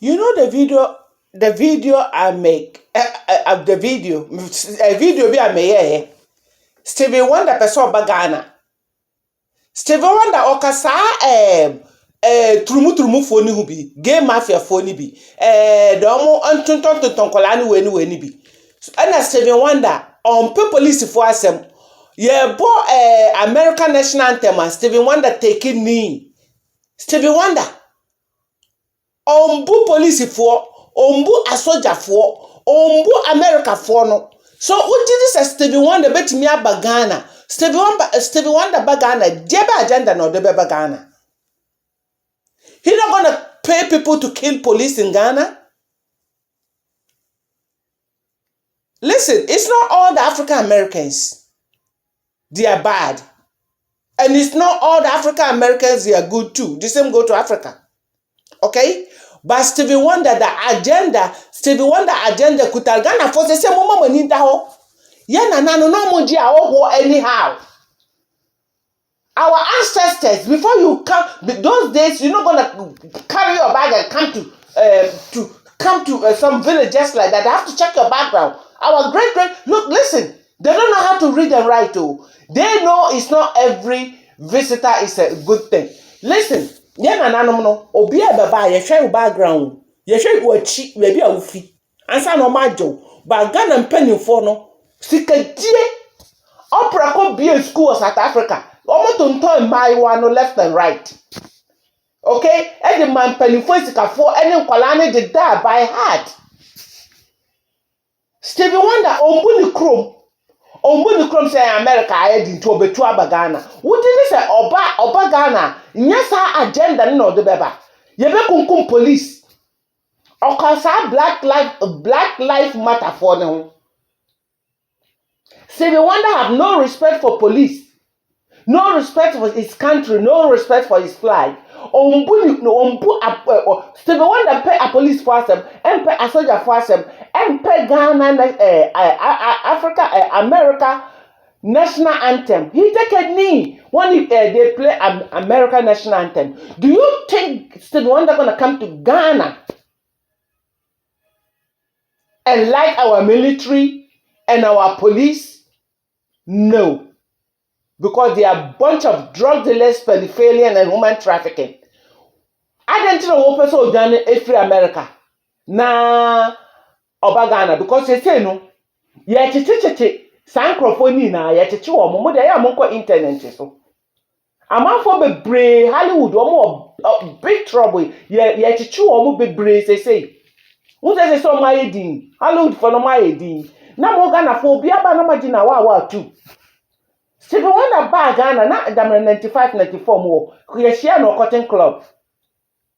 You know the video I make the video a video be I make Stevie Wonder person bagana. Stevie Wonder okasa trumu foni hu bi game mafia foni bi the omo antonton kola ni weni bi. And Stevie Wonder on pe police for asem yeah bo American national anthem and Stevie Wonder taking knee. Stevie Wonder ombu policefoɔ ombu asogyafoɔ ombu Americafoɔ no so wogye sɛ Stevie Wonder betumi aba Ghana Stevie Wonder ba Ghana deɛ ba agenda na ɔde bɛba Ghana. He not gonna pay people to kill police in Ghana. Listen, it's not all the African Americans they are bad, and it's not all the African Americans they are good too. The same go to Africa. Okay? But Stevie Wonder Stevie Wonder agenda kuta Ghana for say mama money da ho. Yeah na no mo ji anyhow. Our ancestors, before you come, those days you're not gonna carry your bag and come to some villages like that. They have to check your background. Our great look, listen, they don't know how to read and write. Oh, they know it's not every visitor is a good thing. Listen. Yeah, no. Obi a baba, you share your background. You share your cheek, maybe a fee. Answer no majo. But Ghana and penny for no. Sikajie. Opera could be a school South Africa. Almost on time, my one left and right. Okay? Any man penny for sika for any kolani did die by heart. Stevie Wonder, Ombuni Chrome. Ombuni Chrome say America I head into Obetu Ghana. What did they say? Oba Ghana. Nyasa agenda no de beba. Yebe kunkum police. Okasa black life matter for them. Stevie Wonder have no respect for police. No respect for his country, no respect for his flag. Stevie Wonder pay a police for them, and pay a soldier for them, and pay Ghana, America national anthem. He take a knee when they play American national anthem. Do you think Stevie Wonder gonna come to Ghana and like our military and our police? No. Because they are a bunch of drug dealers, pedophilia, and human trafficking. I don't know what person done every America. Na Ghana because they say no. Yeah, Sankrofoni na ya chichi wo mo de ya mo ko internet so. Amanfo bebre Hollywood wo mo big trouble. Ya chichi wo mo bebre say. Who say so my din? Hollywood for no my din. Na mo Ghana for obi aba no magina wa too. Stevie Wonder ba Ghana na damre 95-94 mo ye share no cotton club.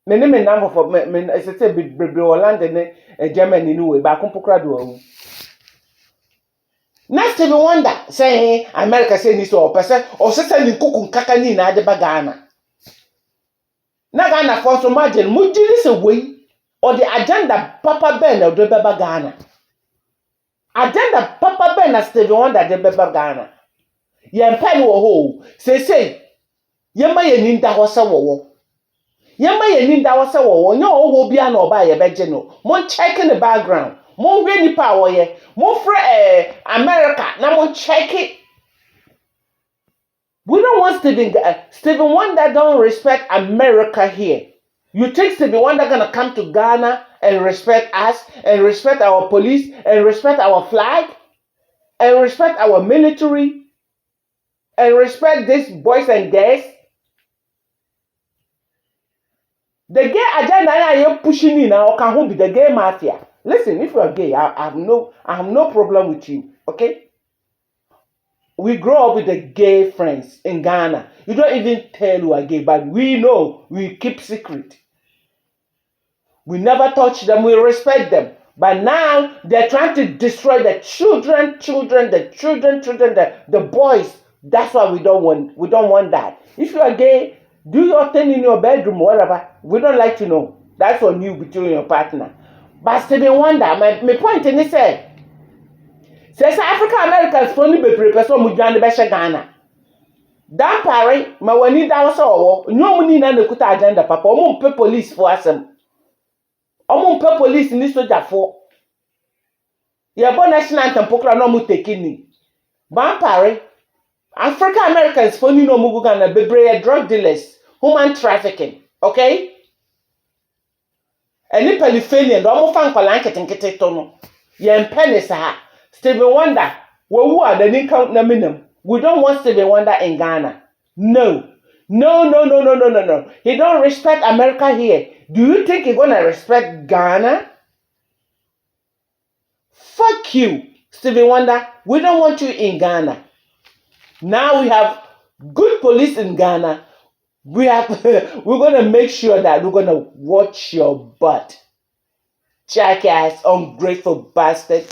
Me number for me say bebre Holland ne Germany no we ba kompokra do awu. Na Stevie Wonder say America say ni so person or say ni kuku nkaka ni na ade ba Ghana. Na Ghana for so margin mujiri se we or the agenda Papa Ben o de ba Ghana. Agenda Papa Ben na Stevie Wonder de ba Ghana. Ye mpani wo ho say yema ye ninda ho se wo yema ye ninda ho se wo nya wo bia na oba ye beje no mo check the background mo hwe nipa wo ye mo frɛ America na mo check it. We don't want Stevie Wonder don't respect America here. You think Stevie Wonder gonna come to Ghana and respect us and respect our police and respect our flag and respect our military and respect these boys and girls? The gay agenda you're pushing in now can be the gay mafia. Listen, if you're gay, I have no problem with you. Okay? We grow up with the gay friends in Ghana. You don't even tell who are gay, but we know, we keep secret. We never touch them, we respect them. But now they're trying to destroy the children, the boys. That's why we don't want that. If you are gay, do your thing in your bedroom, whatever. We don't like to know. That's on you between your partner. But Stevie Wonder, my point in this says African Americans only be prepared so mu Ghana be Ghana. Dan pare, ma wani da wo so wo, nyo mu ni na kuta agenda papa, o mu pe police for asem. Omo mpe police ni soldier for. Yɛbɔ national anthem pokra na ɔmo tekini. Bampare. African Americans for ni no ɔmo gu Ghana bebree drug dealers, human trafficking, okay? Any Pennsylvania, ɔmo fa nkwalaa nketenkete to no. Yɛmpɛ ne saa. Stevie Wonder, wo a the count na minimum. We don't want Stevie Wonder in Ghana. No. No, no, no, no, no, no, no. He don't respect America here. Do you think he's gonna respect Ghana? Fuck you, Stevie Wonder. We don't want you in Ghana. Now we have good police in Ghana. We're gonna make sure that we're gonna watch your butt. Jackass, ungrateful bastard.